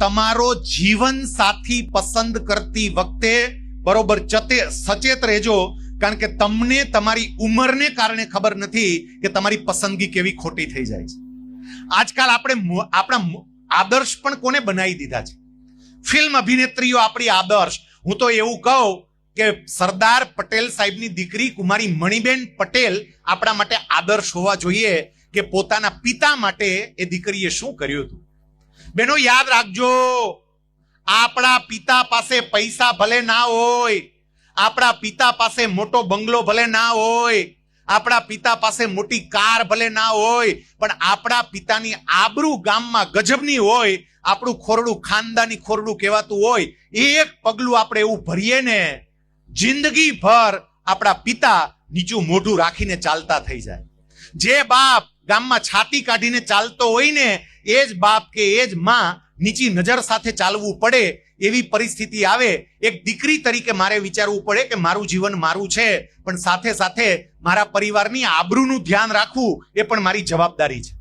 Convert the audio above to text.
તમારો જીવન સાથી પસંદ કરતી વખતે બરોબર સચેત રહેજો, કારણ કે તમને તમારી ઉંમરને કારણે ખબર નથી કે તમારી પસંદગી કેવી ખોટી થઈ જાય છે. આજકાલ આપણે આપણા આદર્શ પણ કોને બનાવી દીધા છે? ફિલ્મ અભિનેત્રીઓ આપણી આદર્શ. હું તો એવું કહું કે સરદાર પટેલ સાહેબની દીકરી કુમારી મણિબેન પટેલ આપણા માટે આદર્શ હોવા જોઈએ કે પોતાના પિતા માટે એ દીકરીએ શું કર્યું હતું. બેનો યાદ રાખજો, આપણા પિતા પાસે પૈસા ભલે ના હોય, આપણા પિતા પાસે મોટો બંગલો ભલે ના હોય, આપણા પિતા પાસે મોટી કાર ભલે ના હોય, પણ આપણા પિતાની આબરૂ ગામમાં ગજબની હોય, આપણું ખોરડું ખાનદાની ખોરડું કહેવાતું હોય, એક પગલું આપણે એવું ભરીએ ને જિંદગી ભર આપણા પિતા નીચું મોઢું રાખીને ચાલતા થઈ જાય. જે બાપ ગામમાં છાતી કાઢીને ચાલતો હોય ને એ જ બાપ કે એ જ માં નીચી નજર સાથે ચાલવું પડે એવી પરિસ્થિતિ આવે. એક દીકરી તરીકે મારે વિચારવું પડે કે મારું જીવન મારું છે, પણ સાથે સાથે મારા પરિવારની આબરૂનું ધ્યાન રાખવું એ પણ મારી જવાબદારી છે.